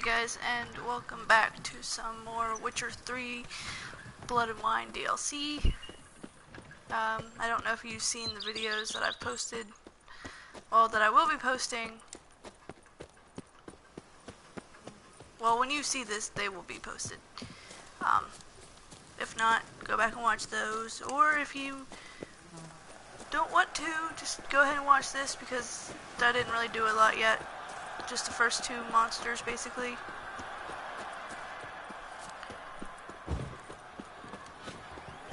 guys, and welcome back to some more Witcher 3 Blood and Wine DLC. I don't know if you've seen the videos that I've posted, well, that I will be posting. Well, when you see this, they will be posted. If not, go back and watch those, or if you don't want to, just go ahead and watch this, because I didn't really do a lot yet. Just the first two monsters, basically.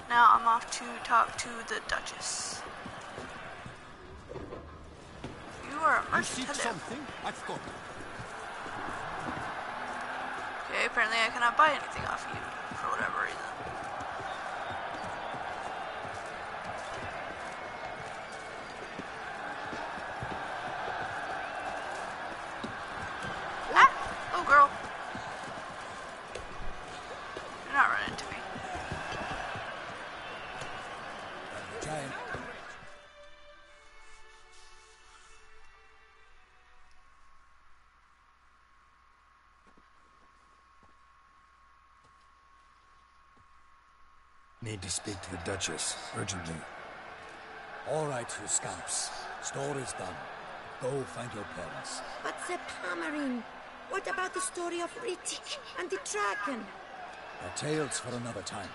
Now I'm off to talk to the Duchess. You are a merchant. You seek something? I've got it. Okay, apparently I cannot buy anything off you, for whatever reason. Girl. You're not running into me. Giant. Need to speak to the Duchess, urgently. All right, you scamps. Store is done. Go find your parents. But the Pomerine... What about the story of Ritik and the dragon? They're tales for another time.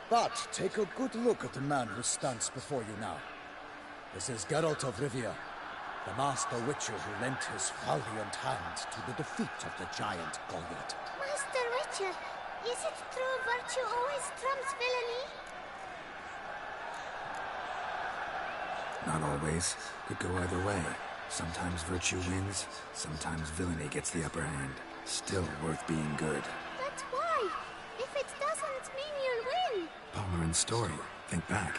But take a good look at the man who stands before you now. This is Geralt of Rivia, the master witcher who lent his valiant hand to the defeat of the giant Goliath. Master Witcher, is it true virtue always trumps villainy? Not always. Could go either way. Sometimes virtue wins, sometimes villainy gets the upper hand. Still worth being good. But why? If it doesn't mean you'll win. Pomerin's story. Think back.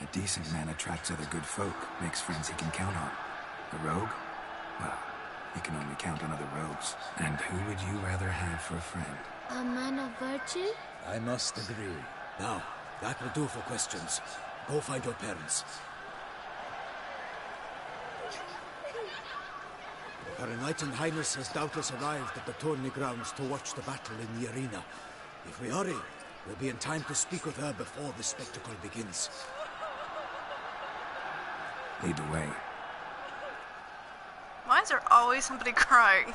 A decent man attracts other good folk, makes friends he can count on. A rogue? Well, he can only count on other rogues. And who would you rather have for a friend? A man of virtue? I must agree. Now, that will do for questions. Go find your parents. Her Enlightened Highness has doubtless arrived at the tourney grounds to watch the battle in the arena. If we hurry, we'll be in time to speak with her before the spectacle begins. Lead the way. Why is there always somebody crying?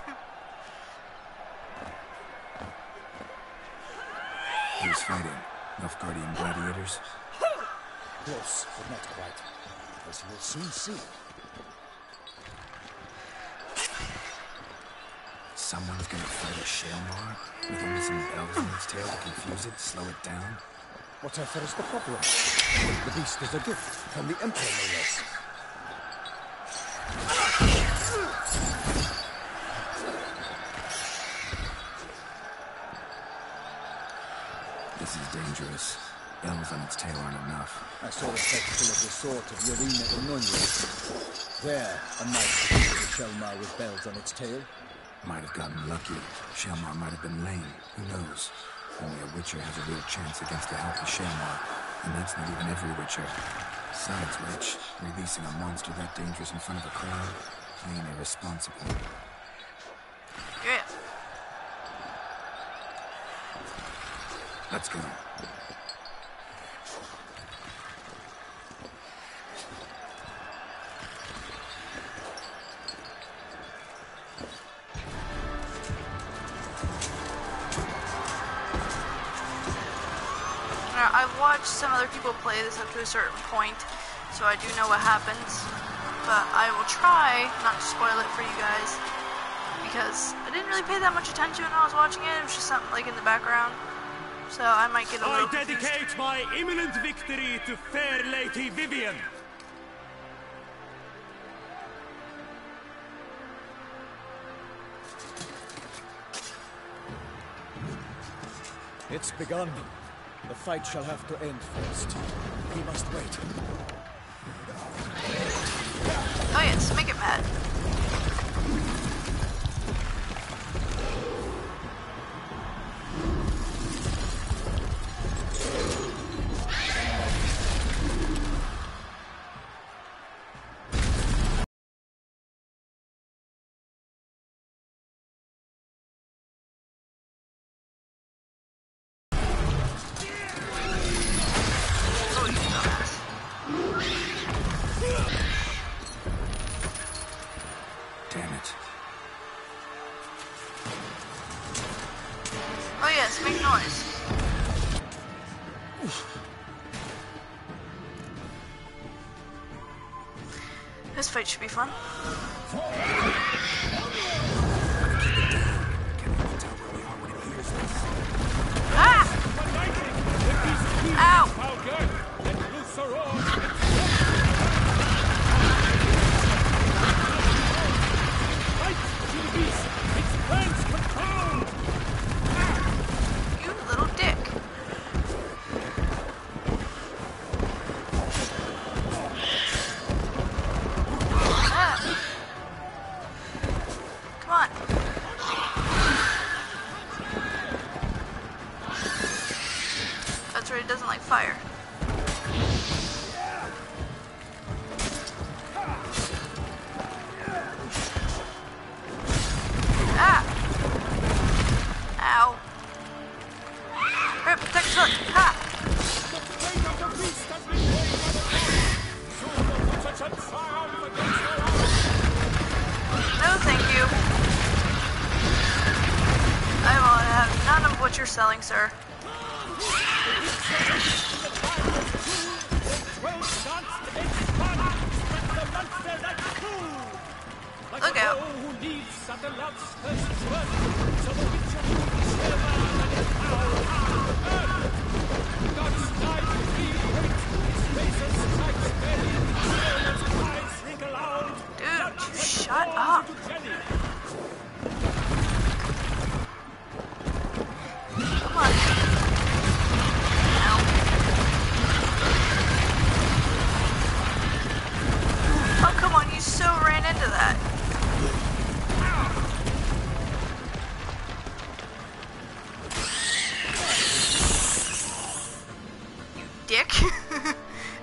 Who's fighting? Nilfgaardian gladiators? Close, but not quite. As you will soon see. Someone's gonna fight a Shaelmaar with only some bells in its tail to confuse it, slow it down? Whatever is the problem? The beast is a gift from the Emperor, no less. This is dangerous. Bells on its tail aren't enough. I saw a spectacle of the sort of Yarina in Nunez. There, a knight defeated a Shaelmaar with bells on its tail. Might have gotten lucky. Shaelmaar might have been lame. Who knows? Only a witcher has a real chance against a healthy Shaelmaar. And that's not even every witcher. Besides which, releasing a monster that dangerous in front of a crowd, plain irresponsible. Yeah. Let's go. I've watched some other people play this up to a certain point, so I do know what happens. But I will try not to spoil it for you guys, because I didn't really pay that much attention when I was watching it. It was just something like in the background, so I might get a little confused. I dedicate my imminent victory to fair Lady Vivienne. It's begun. The fight shall have to end first. We must wait. Oh yes, make it mad. This fight should be fun. Keep it down. Can't even tell where we are when it hears us. Ah! Ow! You little dick. Ah. Come on. That's right, it doesn't like fire. Ah! Ow. Here, protect his foot. Ha! No, thank you. I will have none of what you're selling, sir. Look out. Dude, shut up. Come on. Ow. Oh, come on, you so ran into that. You dick.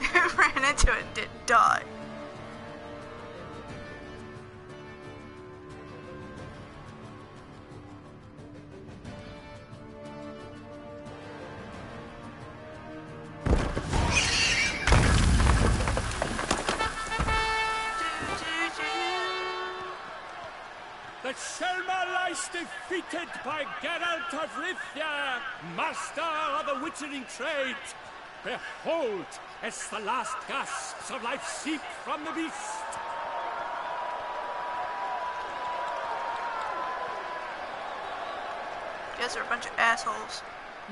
It ran into it and didn't die. The Shelma lies defeated by Geralt of Rivia, master of the witchering trade. Behold, as the last gasps of life seep from the beast. You guys are a bunch of assholes.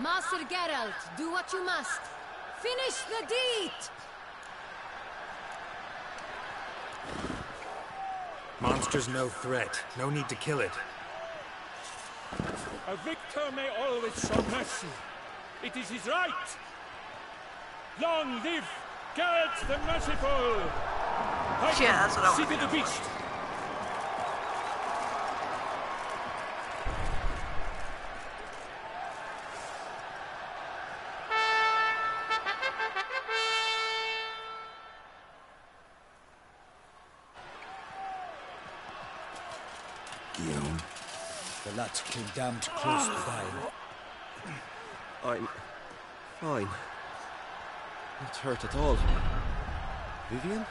Master Geralt, do what you must. Finish the deed! Monster's no threat. No need to kill it. A victor may always show mercy. It is his right. Long live Geralt the Merciful! Yeah, that's what I See want. to the beast. Guillaume. The lad came damned close to dying. I'm fine. Not hurt at all. Vivian?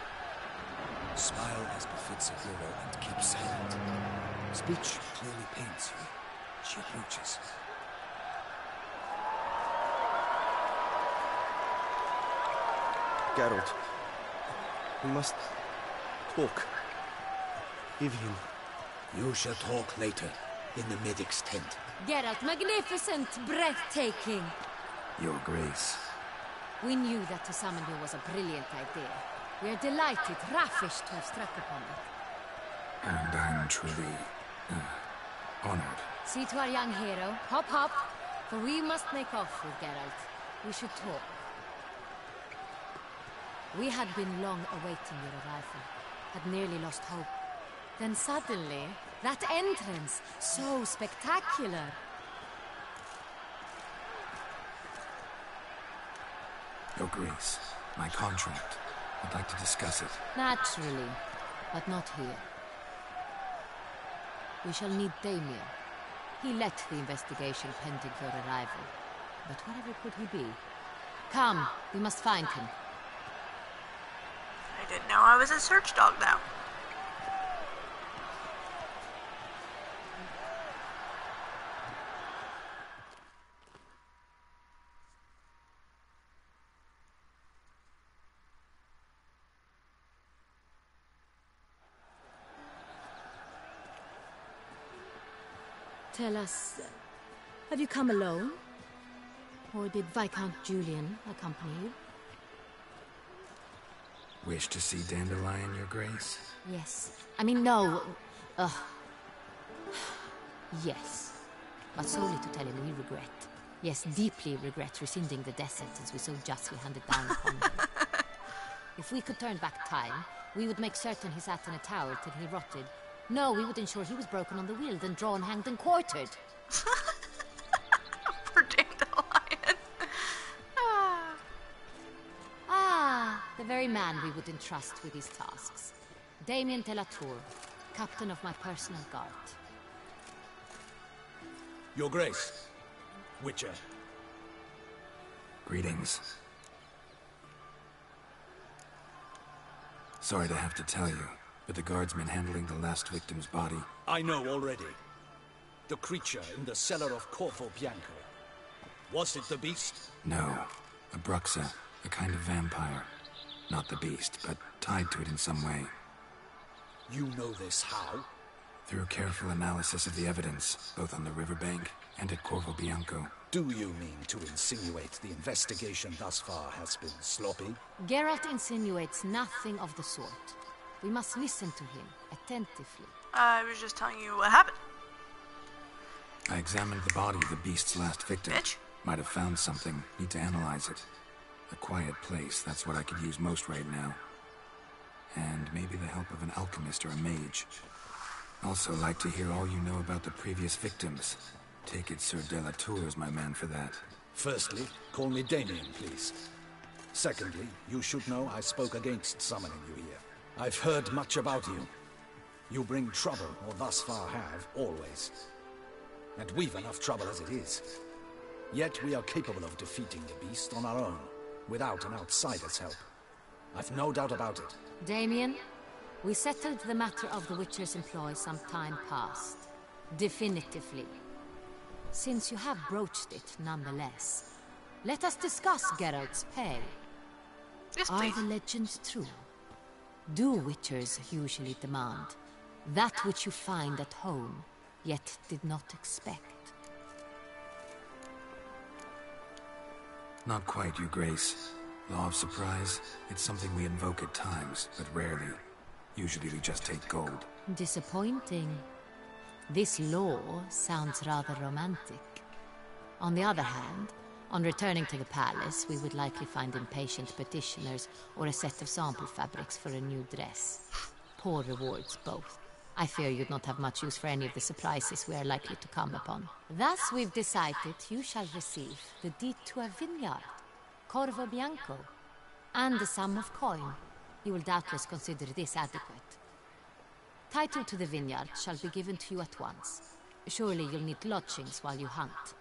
Smile as befits a hero and keep silent. Speech clearly pains you. She approaches. Geralt. We must talk. Vivian. You shall talk later, in the medic's tent. Geralt, magnificent, breathtaking. Your Grace. We knew that to summon you was a brilliant idea. We are delighted, ravished to have struck upon it. And I'm truly honored. See to our young hero. Hop, hop. For we must make off with Geralt. We should talk. We had been long awaiting your arrival. Had nearly lost hope. Then suddenly, that entrance, so spectacular. Your Grace, my contract. I'd like to discuss it. Naturally, but not here. We shall need Damien. He led the investigation pending your arrival. But whatever could he be? Come, we must find him. I didn't know I was a search dog now. tell us, have you come alone? Or did Viscount Julian accompany you? Wish to see Dandelion, Your Grace? Yes. I mean, no. Yes. But solely to tell him we regret. Yes, deeply regret rescinding the death sentence we so justly handed down upon him. If we could turn back time, we would make certain he sat in a tower till he rotted. No, we would ensure he was broken on the wheel, then drawn, hanged, and quartered. For Dandelion. The very man we would entrust with these tasks. Damien de la Tour, captain of my personal guard. Your Grace, Witcher. Greetings. Sorry to have to tell you, but the guardsman handling the last victim's body... I know already. The creature in the cellar of Corvo Bianco. Was it the beast? No. A Bruxa, a kind of vampire. Not the beast, but tied to it in some way. You know this how? Through careful analysis of the evidence, both on the riverbank and at Corvo Bianco. Do you mean to insinuate the investigation thus far has been sloppy? Geralt insinuates nothing of the sort. We must listen to him attentively. I was just telling you what happened. I examined the body of the beast's last victim. Bitch. Might have found something. Need to analyze it. A quiet place, that's what I could use most right now. And maybe the help of an alchemist or a mage. Also like to hear all you know about the previous victims. Take it Sir de la Tour is my man for that. Firstly, call me Damien, please. Secondly, you should know I spoke against summoning you here. I've heard much about you. You bring trouble, or thus far have, always. And we've enough trouble as it is. Yet we are capable of defeating the beast on our own, without an outsider's help. I've no doubt about it. Damien, we settled the matter of the Witcher's employ some time past. Definitively. Since you have broached it nonetheless, let us discuss Geralt's pay. Yes, Are please. the legends true? Do Witchers usually demand that which you find at home, yet did not expect? Not quite, Your Grace. Law of surprise, it's something we invoke at times, but rarely. Usually we just take gold. Disappointing. This law sounds rather romantic. On the other hand, on returning to the palace, we would likely find impatient petitioners or a set of sample fabrics for a new dress. Poor rewards, both. I fear you'd not have much use for any of the surprises we are likely to come upon. Thus, we've decided you shall receive the deed to a vineyard, Corvo Bianco, and the sum of coin. You will doubtless consider this adequate. Title to the vineyard shall be given to you at once. Surely you'll need lodgings while you hunt.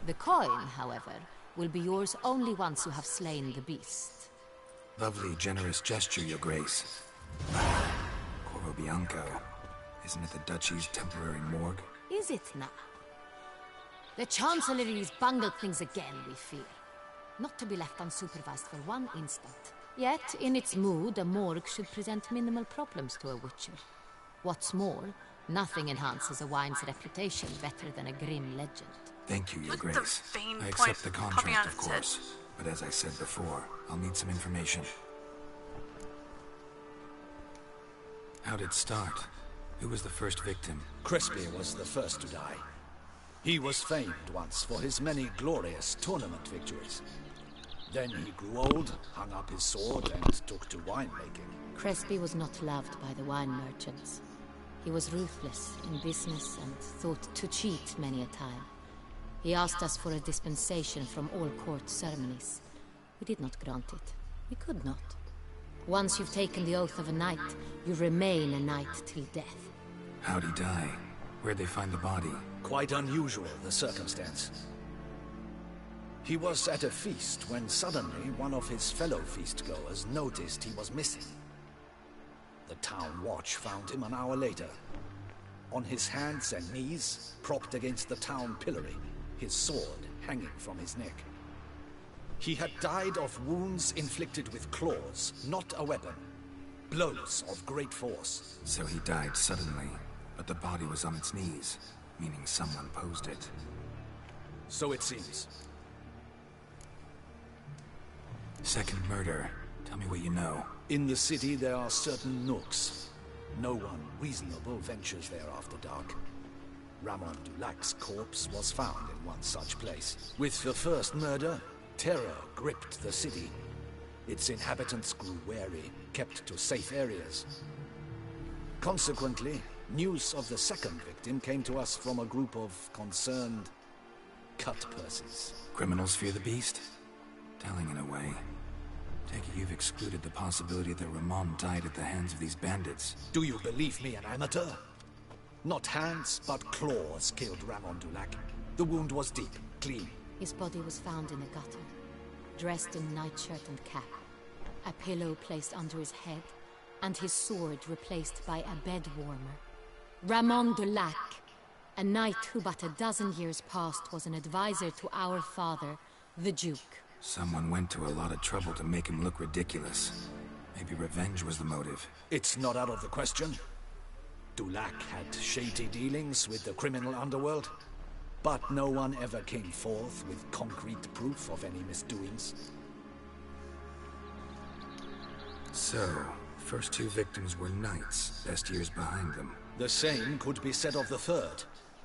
The coin, however, will be yours only once you have slain the beast. Lovely, generous gesture, Your Grace. Corvo Bianco. Isn't it the Duchy's temporary morgue? Is it now? The Chancellery's bungled things again, we fear. Not to be left unsupervised for one instant. Yet, in its mood, a morgue should present minimal problems to a Witcher. What's more, nothing enhances a wine's reputation better than a grim legend. Thank you, Your Look at Grace. the vein I point accept the popping contract, out of of its head. course. But as I said before, I'll need some information. How'd it start? Who was the first victim? Crespi was the first to die. He was famed once for his many glorious tournament victories. Then he grew old, hung up his sword, and took to winemaking. Crespi was not loved by the wine merchants. He was ruthless in business and thought to cheat many a time. He asked us for a dispensation from all court ceremonies. We did not grant it. We could not. Once you've taken the oath of a knight, you remain a knight till death. How'd he die? Where'd they find the body? Quite unusual, the circumstance. He was at a feast when suddenly one of his fellow feastgoers noticed he was missing. The town watch found him an hour later. On his hands and knees, propped against the town pillory, his sword hanging from his neck. He had died of wounds inflicted with claws, not a weapon. Blows of great force. So he died suddenly, but the body was on its knees. meaning someone posed it. So it seems. Second murder. Tell me what you know. In the city, there are certain nooks. No one reasonable ventures there after dark. Ramon Dulac's corpse was found in one such place. With the first murder, terror gripped the city. Its inhabitants grew wary, kept to safe areas. Consequently, news of the second victim came to us from a group of concerned cut-purses. Criminals fear the beast? Telling in a way. Take it you've excluded the possibility that Ramon died at the hands of these bandits. Do you believe me, an amateur? Not hands, but claws killed Ramon Dulac. The wound was deep, clean. His body was found in a gutter, dressed in nightshirt and cap, a pillow placed under his head, and his sword replaced by a bed warmer. Ramon Dulac, a knight who but a dozen years past was an advisor to our father, the Duke. Someone went to a lot of trouble to make him look ridiculous. Maybe revenge was the motive. It's not out of the question. Dulac had shady dealings with the criminal underworld, but no one ever came forth with concrete proof of any misdoings. So, first two victims were knights, best years behind them. The same could be said of the third.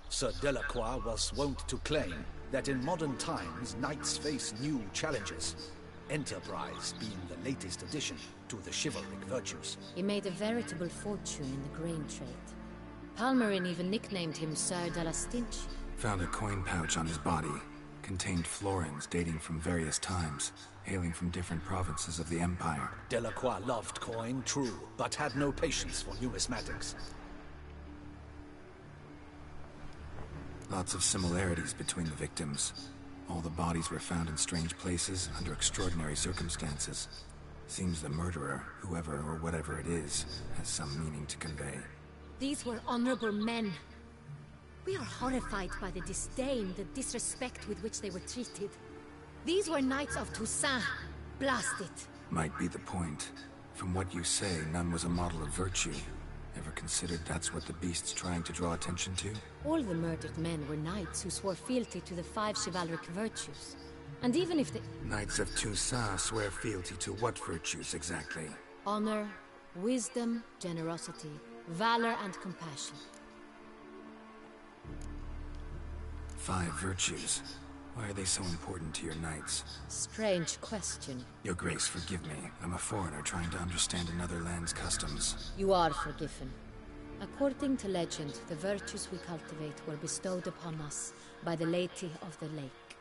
Sir Delacroix was wont to claim that in modern times, knights face new challenges, enterprise being the latest addition to the chivalric virtues. He made a veritable fortune in the grain trade. Palmerin even nicknamed him Sir de la Stinch. Found a coin pouch on his body. Contained florins dating from various times, hailing from different provinces of the Empire. Delacroix loved coin, true, but had no patience for numismatics. Lots of similarities between the victims. All the bodies were found in strange places, under extraordinary circumstances. Seems the murderer, whoever or whatever it is, has some meaning to convey. These were honorable men. We are horrified by the disdain, the disrespect with which they were treated. These were knights of Toussaint. Blast it. Might be the point. From what you say, none was a model of virtue. Ever considered that's what the beast's trying to draw attention to? All the murdered men were knights who swore fealty to the 5 chivalric virtues. And even if the... Knights of Toussaint swear fealty to what virtues exactly? Honor, wisdom, generosity, valor, and compassion. 5 virtues. Why are they so important to your knights? Strange question. Your Grace, forgive me. I'm a foreigner trying to understand another land's customs. You are forgiven. According to legend, the virtues we cultivate were bestowed upon us by the Lady of the Lake.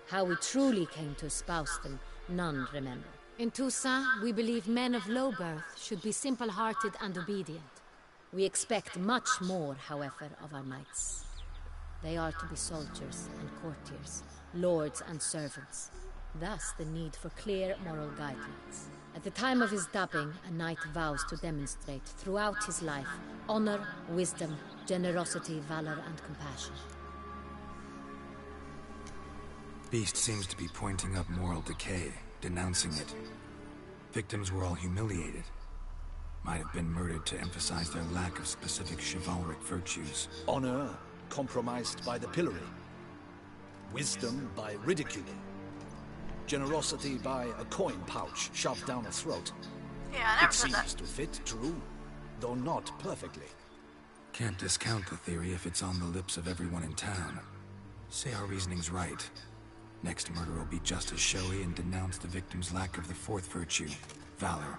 How we truly came to espouse them, none remember. In Toussaint, we believe men of low birth should be simple-hearted and obedient. We expect much more, however, of our knights. They are to be soldiers and courtiers, lords and servants. Thus, the need for clear moral guidelines. At the time of his dubbing, a knight vows to demonstrate throughout his life honor, wisdom, generosity, valor, and compassion. Beast seems to be pointing up moral decay, denouncing it. Victims were all humiliated. Might have been murdered to emphasize their lack of specific chivalric virtues. Honor compromised by the pillory. Wisdom by ridicule. Generosity by a coin pouch shoved down a throat. Yeah, I never It said that. seems to fit, true, though not perfectly. Can't discount the theory if it's on the lips of everyone in town. Say our reasoning's right. Next murder will be just as showy and denounce the victim's lack of the 4th virtue, valor.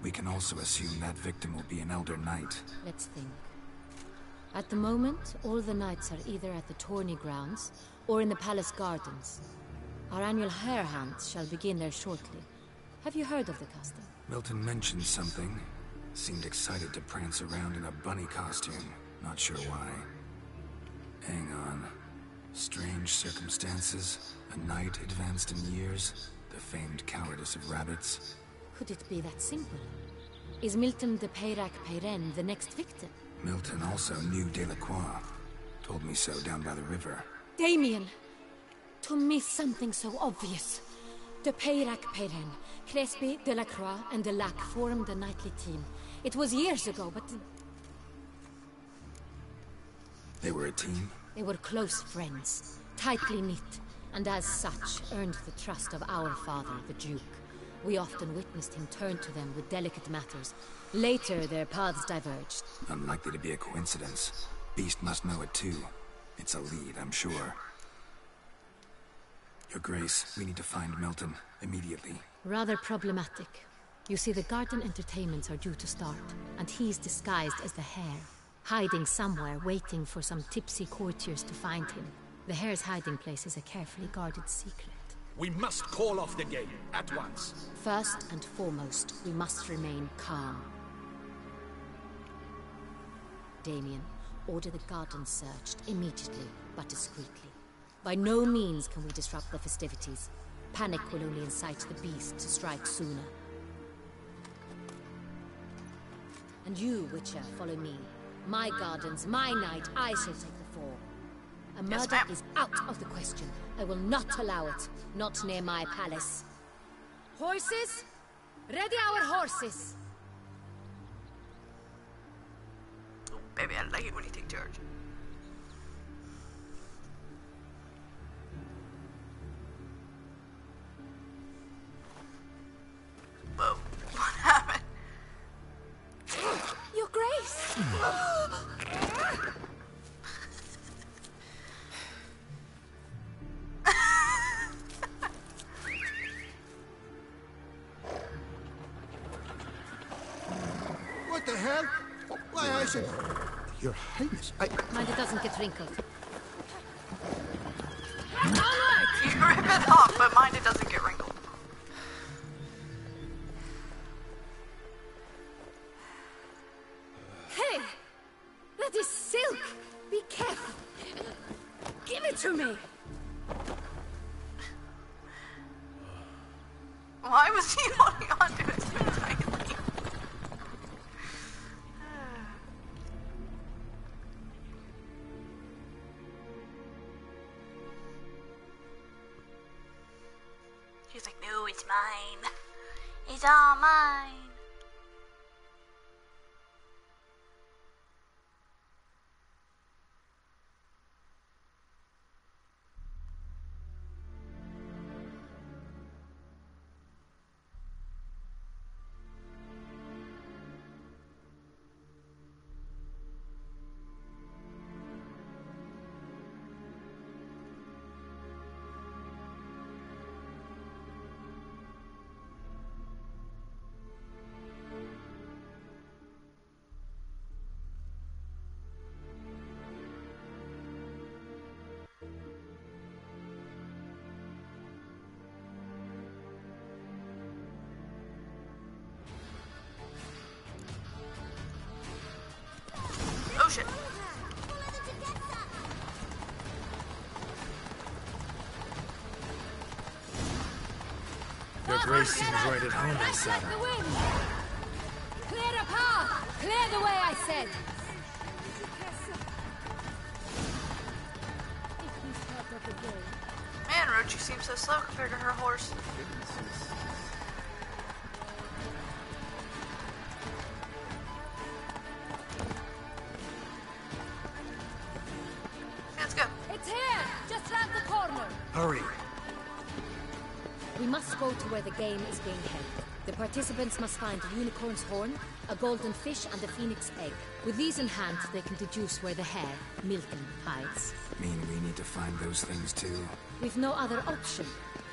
We can also assume that victim will be an elder knight. Let's think. At the moment, all the knights are either at the tourney grounds or in the palace gardens. Our annual hare hunt shall begin there shortly. Have you heard of the custom? Milton mentioned something. Seemed excited to prance around in a bunny costume. Not sure why. Hang on. Strange circumstances. A knight advanced in years. The famed cowardice of rabbits. Could it be that simple? Is Milton de Peyrac-Peyren the next victim? Milton also knew Delacroix. Told me so down by the river. Damien! To miss something so obvious. De Peyrac-Peyren, Crespi, Delacroix, and Delac formed a knightly team. It was years ago, but... They were a team? They were close friends, tightly knit, and as such earned the trust of our father, the Duke. We often witnessed him turn to them with delicate matters. Later, their paths diverged. Unlikely to be a coincidence. Beast must know it too. It's a lead, I'm sure. Your Grace, we need to find Milton immediately. Rather problematic. You see, the garden entertainments are due to start, and he's disguised as the Hare, hiding somewhere, waiting for some tipsy courtiers to find him. The Hare's hiding place is a carefully guarded secret. We must call off the game at once. First and foremost, we must remain calm. Damien, order the garden searched immediately, but discreetly. By no means can we disrupt the festivities. Panic will only incite the beast to strike sooner. And you, Witcher, follow me. My gardens, my night, I shall take the fall. A murder is out of the question. I will not allow it. Not near my palace. Horses? Ready our horses! Oh, baby, I like it when you take charge. Whoa, what happened? Your Grace! What the hell? Why, I should... Your Highness, Mind it doesn't get wrinkled. You can rip it off, but mind it doesn't get wrinkled. Hey! That is silk! Be careful! Give it to me! Why was he holding on to it so tightly? He's like, no, it's mine. It's all mine. Oh shit. Your Grace seems right at home in Saturn. The wind! Clear a path! Clear the way, I said! Man, Roach, you seem so slow compared to her horse. Let's go. It's here! Just round the corner! Hurry! We must go to where the game is being held. The participants must find a unicorn's horn, a golden fish, and a phoenix egg. With these in hand, they can deduce where the hare, Milton, hides. Mean we need to find those things too? We've no other option.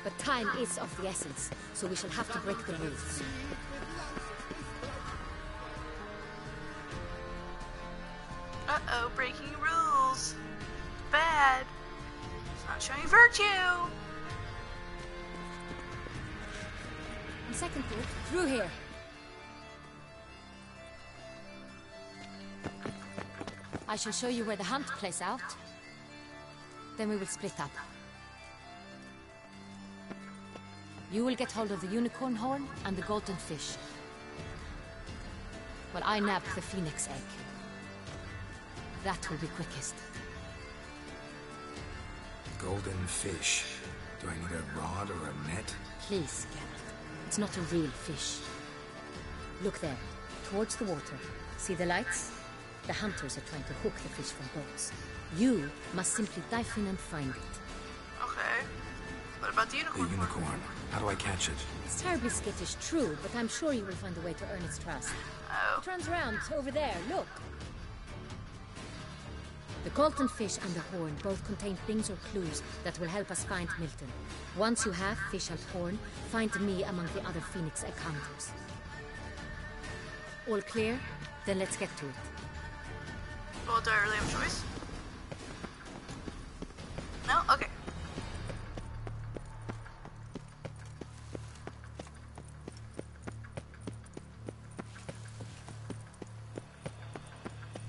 But time is of the essence, so we shall have to break the rules. Uh-oh, breaking rules. Bad. It's not showing virtue. On second thought, through here. I shall show you where the hunt plays out. Then we will split up. You will get hold of the unicorn horn and the golden fish. While I nab the phoenix egg. That will be quickest. Golden fish. Do I need a rod or a net? Please, Geralt. It's not a real fish. Look there, towards the water. See the lights? The hunters are trying to hook the fish from boats. You must simply dive in and find it. Okay. What about the The unicorn? unicorn. How do I catch it? It's terribly skittish, true, but I'm sure you will find a way to earn its trust. Oh. It runs around over there, look. The Colton fish and the horn both contain things or clues that will help us find Milton. Once you have fish and horn, find me among the other Phoenix encounters. All clear? Then let's get to it. Well, do I really have a choice? No? Okay.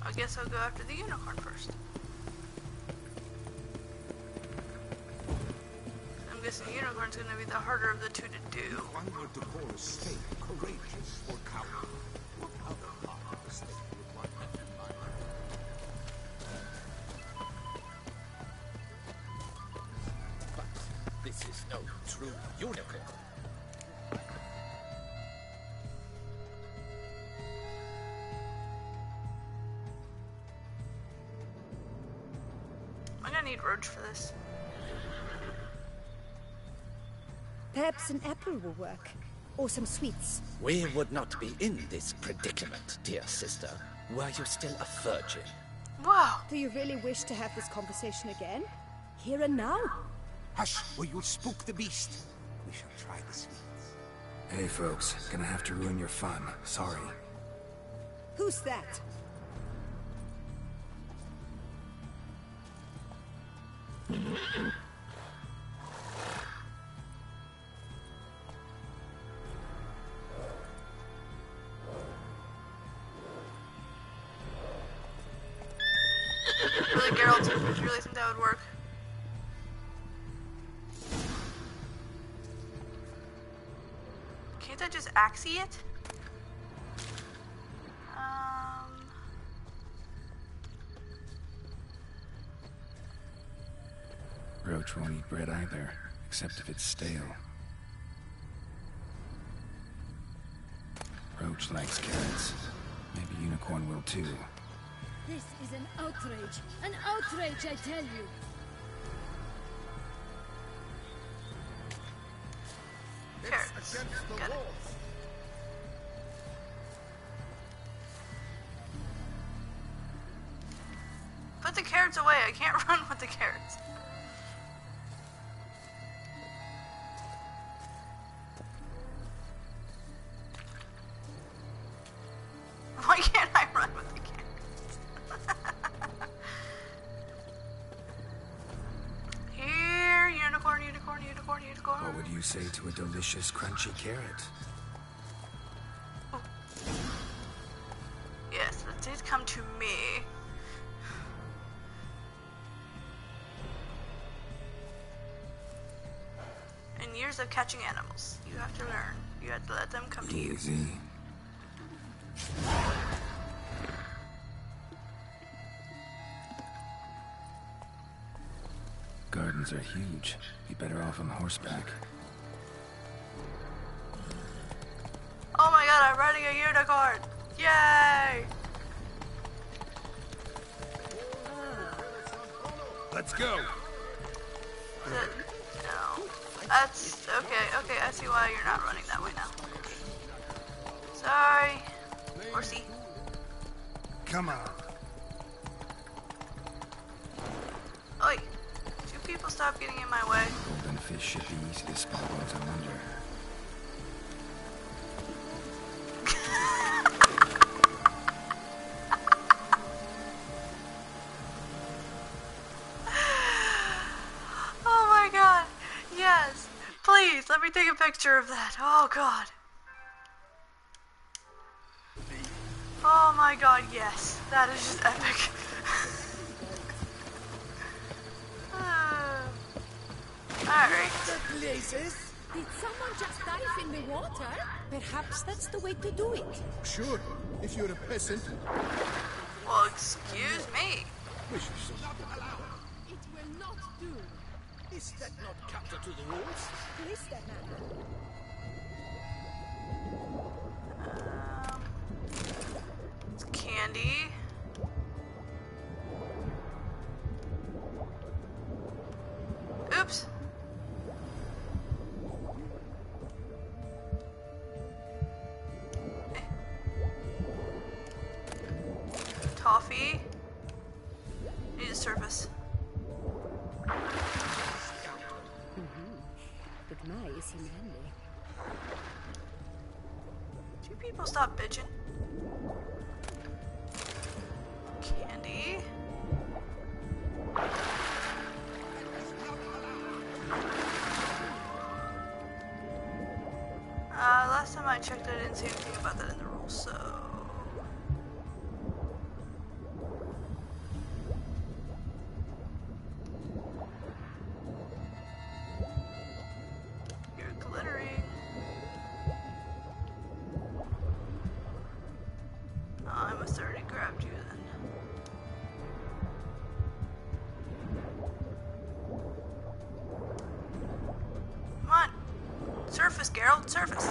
I guess I'll go after the unicorn first. I'm guessing the unicorn's gonna be the harder of the two to do. One word to call a snake courageous or coward. What other part of the snake would one have in mind? But this is no true unicorn. I'm gonna need Roach for this. Perhaps an apple will work. Or some sweets. We would not be in this predicament, dear sister, were you still a virgin. Wow. Do you really wish to have this conversation again? Here and now? Hush, or you'll spook the beast. We shall try the sweets. Hey, folks. Gonna have to ruin your fun. Sorry. Who's that? Really, Geralt, do you really think that would work? Can't I just axie it? Roach won't eat bread either, except if it's stale. Roach likes carrots. Maybe Unicorn will too. This is an outrage. An outrage, I tell you. Carrots. Got it. Put the carrots away. I can't run with the carrots. Why can't I run with the carrots? Here, unicorn, unicorn, unicorn, unicorn. What would you say to a delicious, crunchy carrot? Oh. Yes, it did come to me. In years of catching animals, you have to learn. You have to let them come to you. Easy. Gardens are huge. Be better off on horseback. Oh my god, I'm riding a unicorn! Yay! Let's go. No. That's okay, okay, I see why you're not running that way now. Sorry. Horsey. Come on. Oi. Two people stop getting in my way. Golden fish should be easy to spot once I'm under. Oh my god. Yes. Please, let me take a picture of that. Oh god. Oh my god, yes. That is just epic. Alright. Did someone just dive in the water? Perhaps that's the way to do it. Sure, if you're a peasant. Well, excuse me. We should not allow. It will not do. Is that not counter to the rules? Who is that man? It's Candy. fee. Need a surface. But my, is he manly? Two people stop bitching. Candy. Last time I checked, I didn't see anything about that in the rules, so... You're glittering. Oh, I must have already grabbed you then. Come on! Surface, Geralt, surface!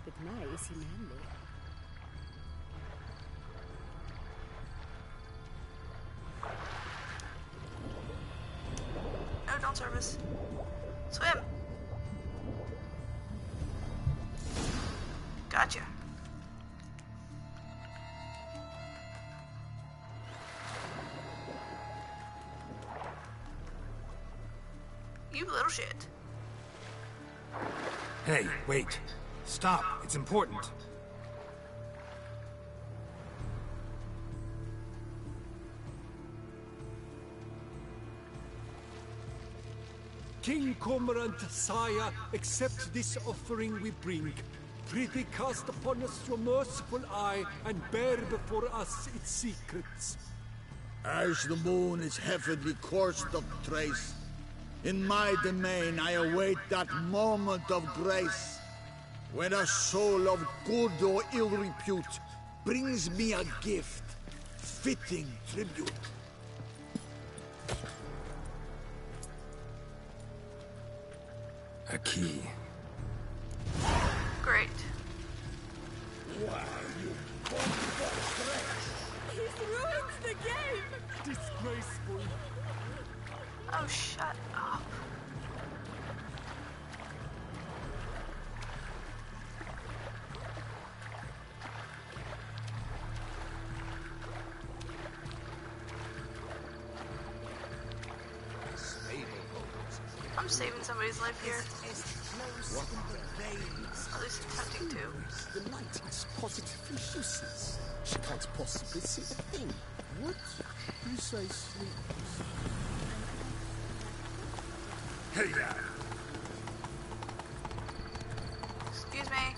But my, is he manly? No, don't surface. Swim! Gotcha. You little shit. Hey, wait. Stop. It's important. King Cormorant, sire, accept this offering we bring. Prithee cast upon us your merciful eye and bear before us its secrets. As the moon is heavily coursed of trace, in my domain I await that moment of grace, when a soul of good or ill repute brings me a gift, fitting tribute. A key. Great. Why, you He's ruined the game! Disgraceful. Oh, shut up. I'm saving somebody's life here. At least attempting to. The light is positively useless. She can't possibly see a thing. What precisely? Hey there. Excuse me.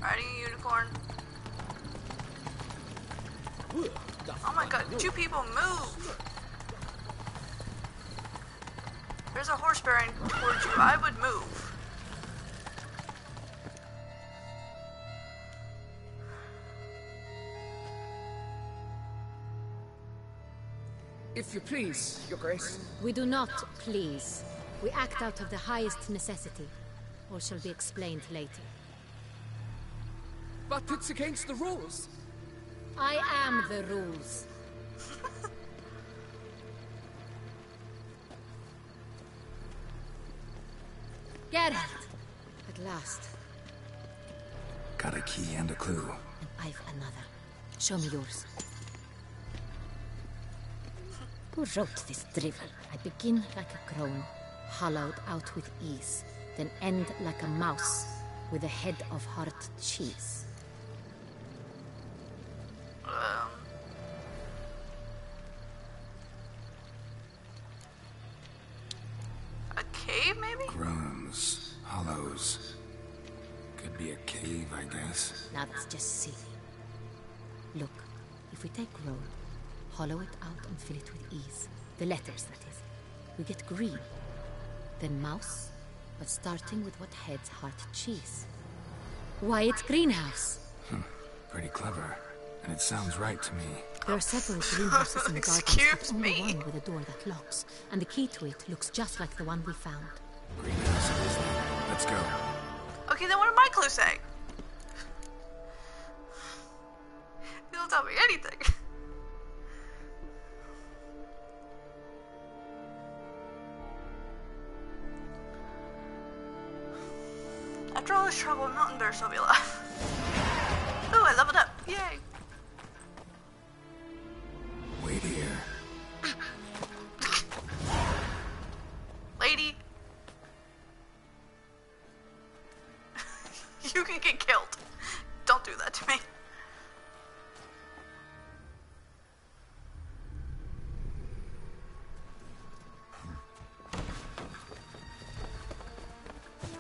Riding a unicorn. Oh my god, two people move! There's a horse bearing towards you. I would move. If you please, Your Grace. We do not please. We act out of the highest necessity. All shall be explained later. But it's against the rules. I am the rules. Geralt! At last. Got a key and a clue. And I've another. Show me yours. Who wrote this drivel? I begin like a crone, hollowed out with ease, then end like a mouse, with a head of hard cheese. A cave, maybe? Groans, hollows. Could be a cave, I guess. Now that's just silly. Look, if we take road, hollow it out and fill it with ease. The letters, that is. We get green. Then mouse, but starting with what heads heart cheese. Why, it's greenhouse. Pretty clever. And it sounds right to me. There are several greenhouses in the garden, but only one with a door that locks. And the key to it looks just like the one we found. Greenhouse it is then. Let's go. Okay, then what did my clue say? You don't tell me anything. After all this trouble, Mountain Bear still be alive. I leveled up. Yay. Wait here. Lady. You can get killed. Don't do that to me.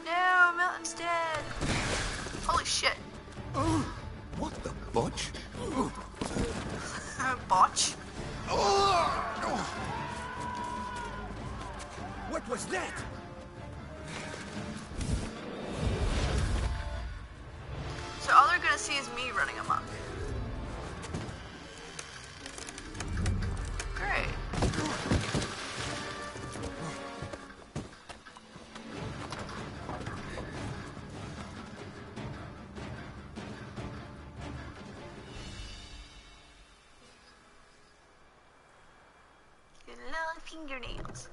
No, Milton's dead. Holy shit. What the butch? Botch? What was that? So all they're gonna see is me running amok. Great. Your little fingernails.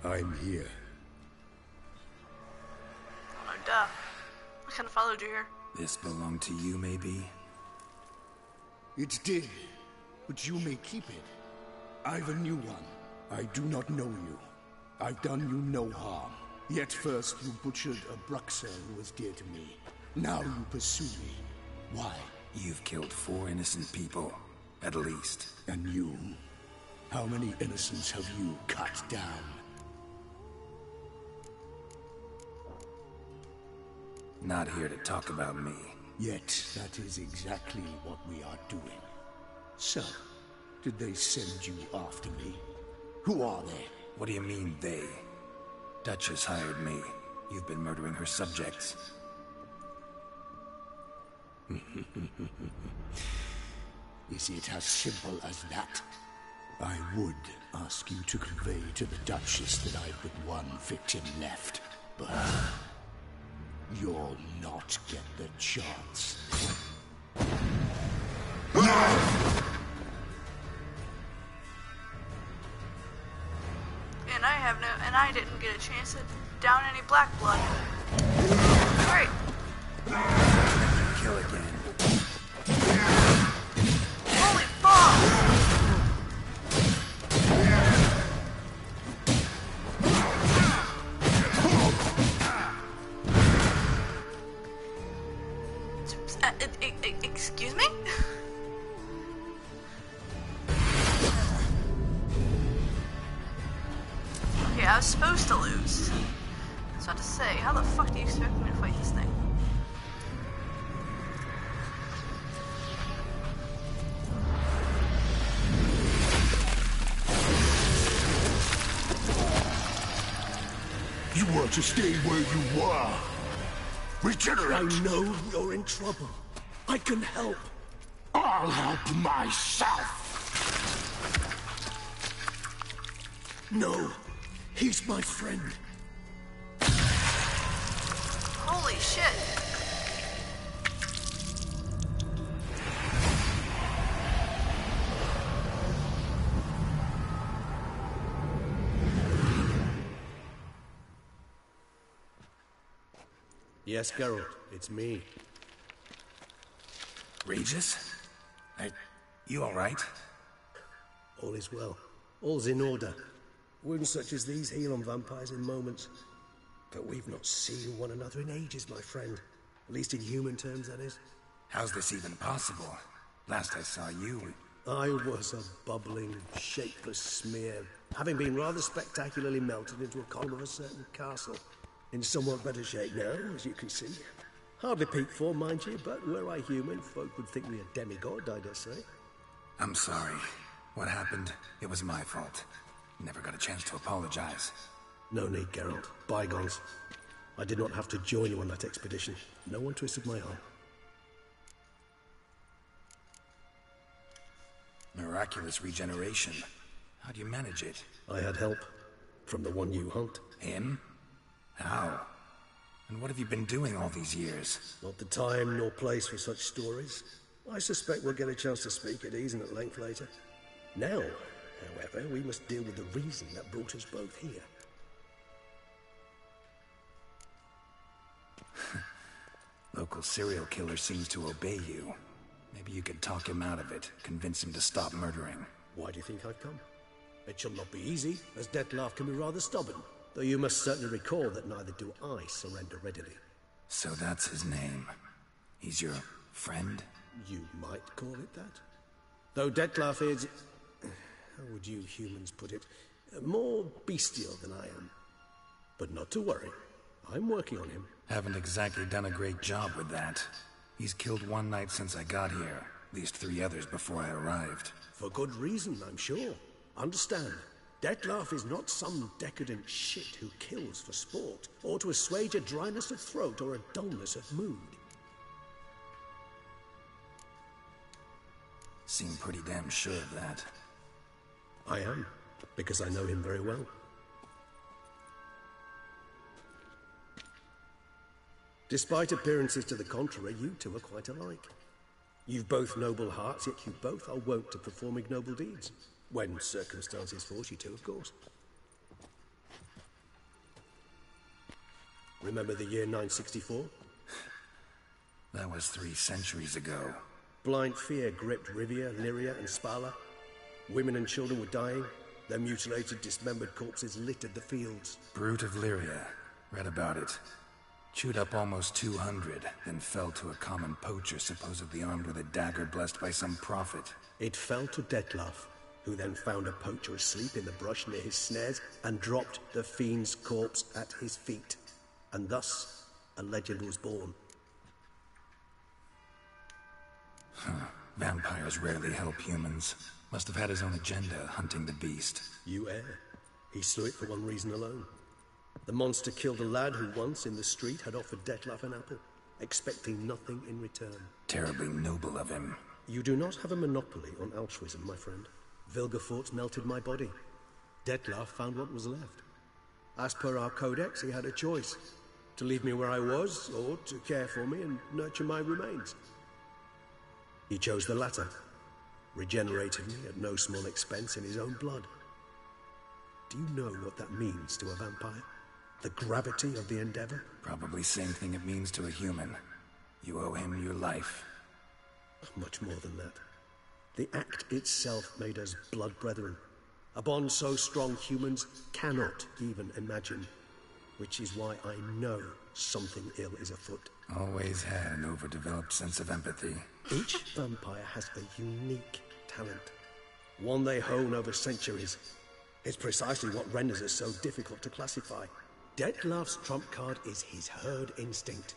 I'm here. Oh, no, duh. I kinda followed you here. This belonged to you, maybe? It did, but you may keep it. I've a new one. I do not know you. I've done you no harm. Yet first you butchered a Bruxer who was dear to me. Now you pursue me. Why? You've killed 4 innocent people, at least. And you? How many innocents have you cut down? Not here to talk about me. Yet that is exactly what we are doing. So, did they send you after me? Who are they? What do you mean, they? Duchess hired me. You've been murdering her subjects. Is it as simple as that? I would ask you to convey to the Duchess that I've but one victim left, but you'll not get the chance. And I didn't get a chance to down any black blood. Alright. Kill again. Holy fuck! Excuse me? Okay, I was supposed to lose. I was about to say, how the fuck do you expect me to fight this thing? You want to stay where you are. Regenerate! I know you're in trouble. I can help. I'll help myself! No, he's my friend. Holy shit. Yes, Geralt, it's me. Regis? You alright? All is well. All's in order. Wounds such as these heal on vampires in moments. But we've not seen one another in ages, my friend. At least in human terms, that is. How's this even possible? Last I saw you... I was a bubbling, shapeless smear, having been rather spectacularly melted into a column of a certain castle. In somewhat better shape now, as you can see. Hardly peak form, mind you, but were I human, folk would think me a demigod, I dare say. I'm sorry. What happened, it was my fault. Never got a chance to apologize. No need, Geralt. Bygones. I did not have to join you on that expedition. No one twisted my arm. Miraculous regeneration. How'd you manage it? I had help. From the one you hunt. Him? How? And what have you been doing all these years? Not the time nor place for such stories. I suspect we'll get a chance to speak at ease and at length later. Now, however, we must deal with the reason that brought us both here. Local serial killer seems to obey you. Maybe you could talk him out of it, convince him to stop murdering. Why do you think I've come? It shall not be easy, as Dettlaff can be rather stubborn. Though you must certainly recall that neither do I surrender readily. So that's his name. He's your friend? You might call it that. Though Dettlaff is... how would you humans put it? More bestial than I am. But not to worry. I'm working on him. Haven't exactly done a great job with that. He's killed one night since I got here. At least 3 others before I arrived. For good reason, I'm sure. Understand, Dettlaff is not some decadent shit who kills for sport, or to assuage a dryness of throat or a dullness of mood. Seem pretty damn sure of that. I am, because I know him very well. Despite appearances to the contrary, you two are quite alike. You've both noble hearts, yet you both are wont to perform ignoble deeds. When circumstances force you to, of course. Remember the year 964? That was 3 centuries ago. Blind fear gripped Rivia, Lyria, and Spala. Women and children were dying. Their mutilated, dismembered corpses littered the fields. Brute of Lyria. Read about it. Chewed up almost 200, then fell to a common poacher supposedly armed with a dagger blessed by some prophet. It fell to Dettlaff, who then found a poacher asleep in the brush near his snares and dropped the fiend's corpse at his feet. And thus, a legend was born. Vampires rarely help humans. Must have had his own agenda, hunting the beast. You err. He slew it for one reason alone. The monster killed a lad who once, in the street, had offered Dettlaff an apple, expecting nothing in return. Terribly noble of him. You do not have a monopoly on altruism, my friend. Vilgefortz melted my body. Dettlaff found what was left. As per our codex, he had a choice. To leave me where I was, or to care for me and nurture my remains. He chose the latter, regenerated me at no small expense in his own blood. Do you know what that means to a vampire? The gravity of the endeavor? Probably same thing it means to a human. You owe him your life. Much more than that. The act itself made us blood brethren. A bond so strong humans cannot even imagine. Which is why I know something ill is afoot. Always had an overdeveloped sense of empathy. Each vampire has a unique talent. One they hone over centuries. It's precisely what renders it so difficult to classify. Dettlaff's trump card is his herd instinct.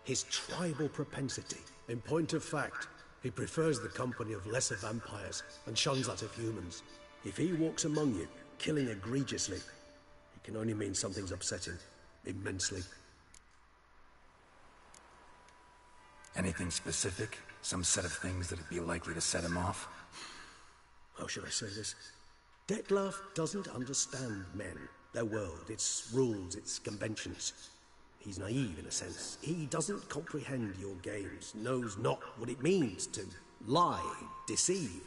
His tribal propensity. In point of fact, he prefers the company of lesser vampires and shuns that of humans. If he walks among you, killing egregiously, it can only mean something's upsetting. Immensely. Anything specific? Some set of things that'd be likely to set him off? How should I say this? Dettlaff doesn't understand men, their world, its rules, its conventions. He's naive in a sense. He doesn't comprehend your games, knows not what it means to lie, deceive.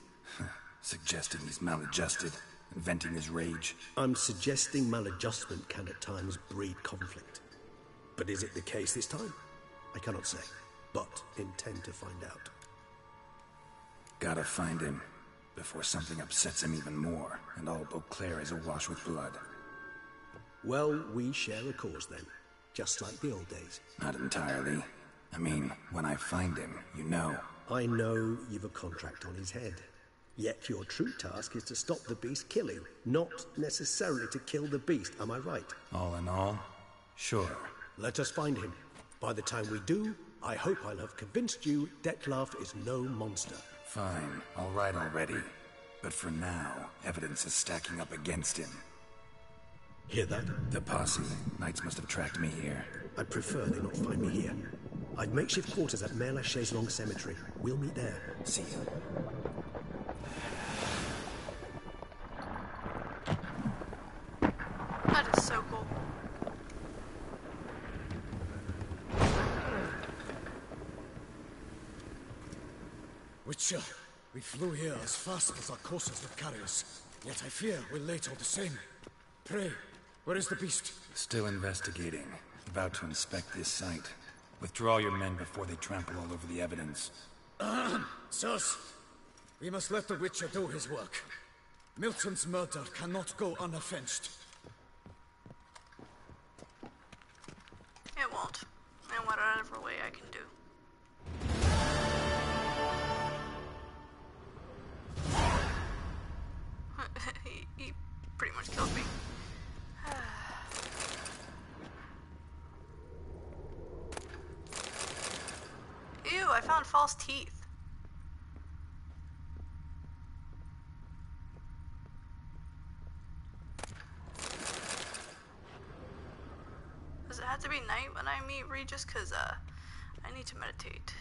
Suggesting he's maladjusted, inventing his rage. I'm suggesting maladjustment can at times breed conflict. But is it the case this time? I cannot say, but intend to find out. Gotta find him, before something upsets him even more, and all Beauclair is awash with blood. Well, we share a cause then, just like the old days. Not entirely. I mean, when I find him, you know. I know you've a contract on his head. Yet your true task is to stop the beast killing, not necessarily to kill the beast, am I right? All in all, sure. Let us find him. By the time we do, I hope I'll have convinced you Dettlaff is no monster. Fine, all right already. But for now, evidence is stacking up against him. Hear that? The posse. Knights must have tracked me here. I'd prefer they not find me here. I've makeshift quarters at Mère Lachaise Long Cemetery. We'll meet there. See you. That is so cool. Witcher, we flew here as fast as our courses would carry us. Yet I fear we're late all the same. Pray, where is the beast? Still investigating. About to inspect this site. Withdraw your men before they trample all over the evidence. Sirs, we must let the Witcher do his work. Milton's murder cannot go unavenged. It won't. And whatever way I can do. he pretty much killed me. Ew, I found false teeth. Does it have to be night when I meet Regis? Cause I need to meditate.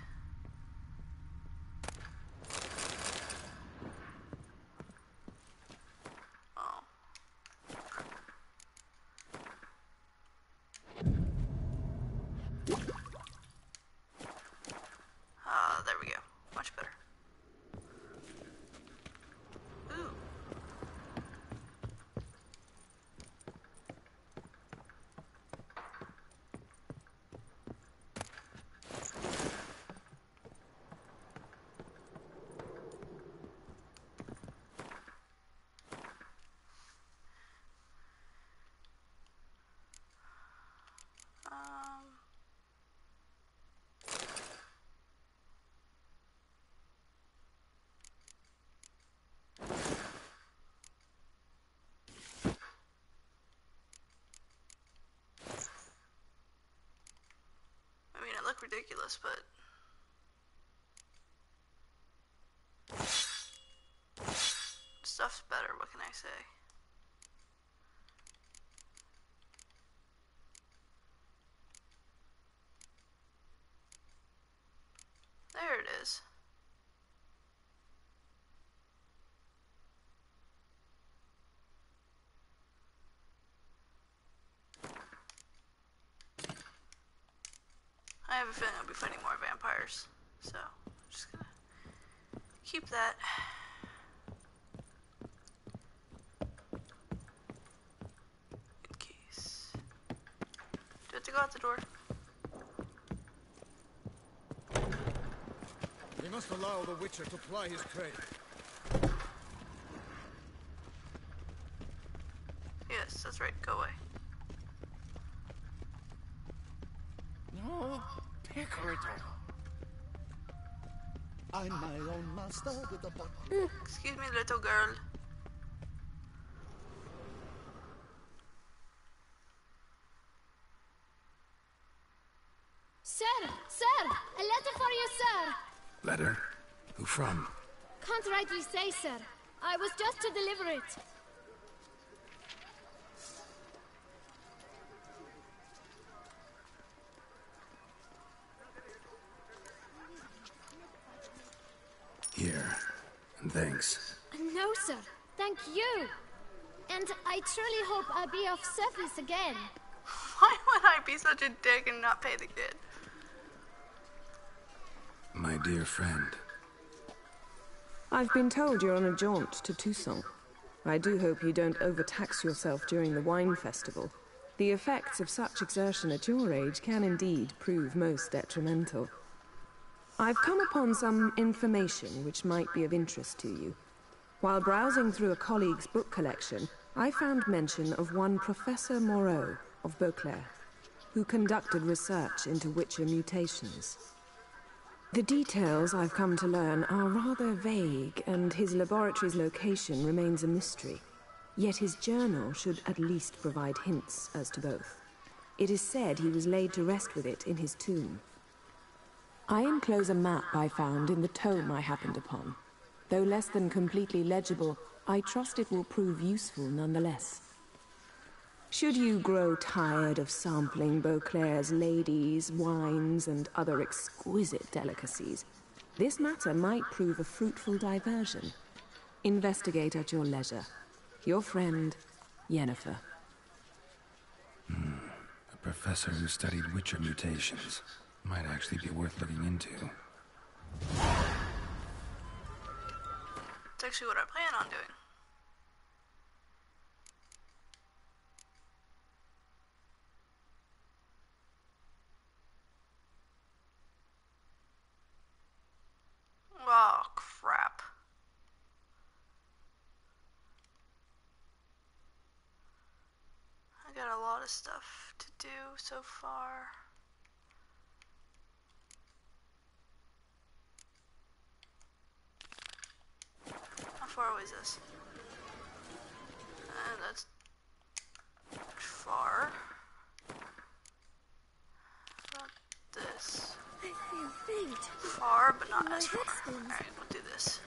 Oh. There we go. Much better. Ooh. I mean, it looked ridiculous, but stuff's better, what can I say? There it is. I have a feeling I'll be fighting more vampires, so I'm just gonna keep that. In case. Do I have to go out the door? We must allow the Witcher to ply his trade. Yes, that's right, go away. No, Pecorito. I'm my own master with a button. Excuse me, little girl. Sir! Sir! A letter for you, sir! Letter? Who from? Can't rightly say, sir. I was just to deliver it. Here. And thanks. No, sir. Thank you. And I truly hope I'll be of service again. Why would I be such a dick and not pay the kid? My dear friend. I've been told you're on a jaunt to Toussaint. I do hope you don't overtax yourself during the wine festival. The effects of such exertion at your age can indeed prove most detrimental. I've come upon some information which might be of interest to you. While browsing through a colleague's book collection, I found mention of one Professor Moreau of Beauclair, who conducted research into Witcher mutations. The details I've come to learn are rather vague, and his laboratory's location remains a mystery. Yet his journal should at least provide hints as to both. It is said he was laid to rest with it in his tomb. I enclose a map I found in the tome I happened upon. Though less than completely legible, I trust it will prove useful nonetheless. Should you grow tired of sampling Beauclair's ladies, wines, and other exquisite delicacies, this matter might prove a fruitful diversion. Investigate at your leisure. Your friend, Yennefer. A professor who studied Witcher mutations. Might actually be worth looking into. actually what I plan on doing. Oh, crap. I got a lot of stuff to do so far. How far away is this? That's far. How about this? I feel faint. Far, but not as far. Alright, we'll do this.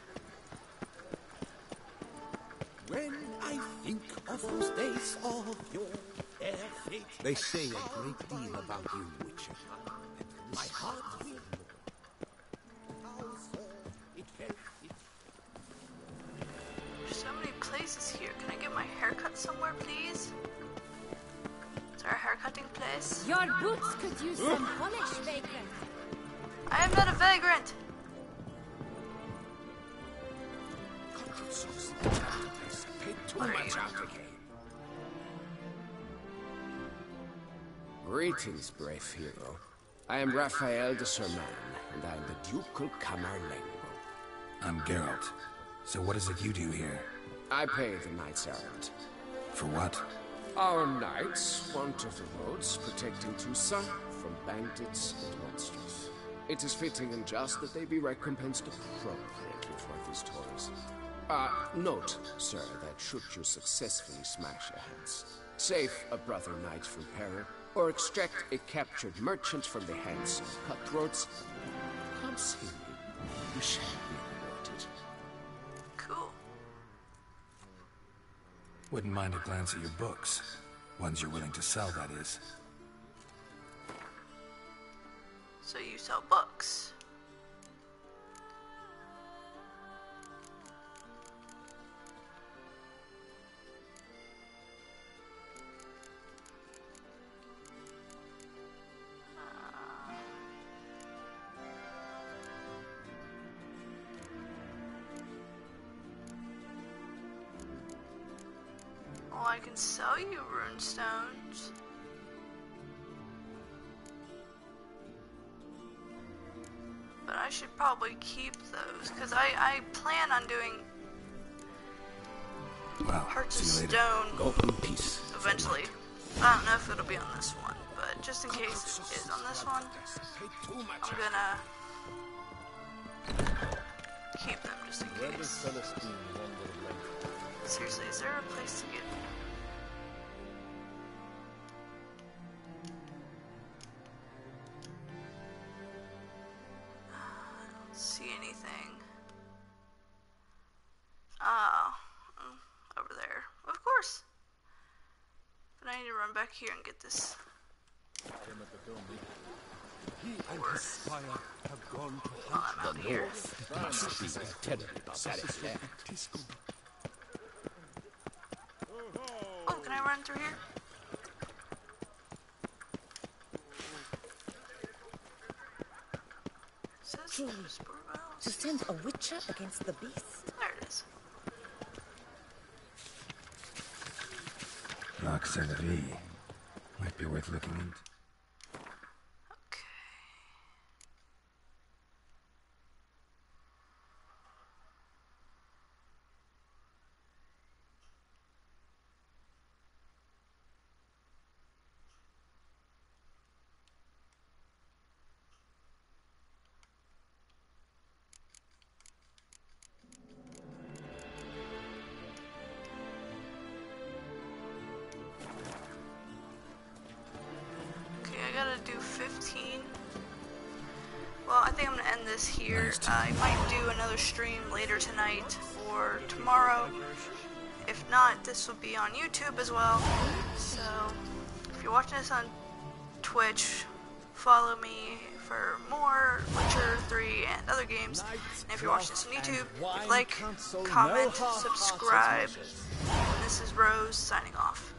When I think of those days of your fair fate, they say a great deal about you, Witcher. And my heart will There's so many places here. Can I get my hair cut somewhere, please? Is there a haircutting place? Your boots could use some polish, vagrant. I am not a vagrant. too much out the game. Greetings, brave hero. I am Raphael de Serman, and I am the Ducal Camerlengo. I'm Geralt. So what is it you do here? I pay the knights errant. For what? Our knights wander the roads, protecting Toussaint from bandits and monsters. It is fitting and just that they be recompensed appropriately for these toils. Note, sir, that should you successfully smash a hands, save a brother knight from peril, or extract a captured merchant from the hands of cutthroats, come see me. You shall be rewarded. Cool. Wouldn't mind a glance at your books. Ones you're willing to sell, that is. So you sell books. Well, I can sell you runestones. But I should probably keep those, because I plan on doing Hearts of Stone Go in peace. eventually. I don't know if it'll be on this one, but just in case it is on this one, I'm gonna keep them just in case. Seriously, is there a place to get... I don't see anything. Over there. Of course. But I need to run back here and get this. He and his squire have gone to hunt the north. There must be a terribly barbaric there. Oh, can I run through here? To send a witcher against the beast. There it is. L'Auxiliary. Might be worth looking into. I gotta do 15. Well, I think I'm gonna end this here. I might do another stream later tonight or tomorrow. If not, this will be on YouTube as well. So, if you're watching this on Twitch, follow me for more Witcher 3 and other games. And if you're watching this on YouTube, like, comment, subscribe. And this is Rose signing off.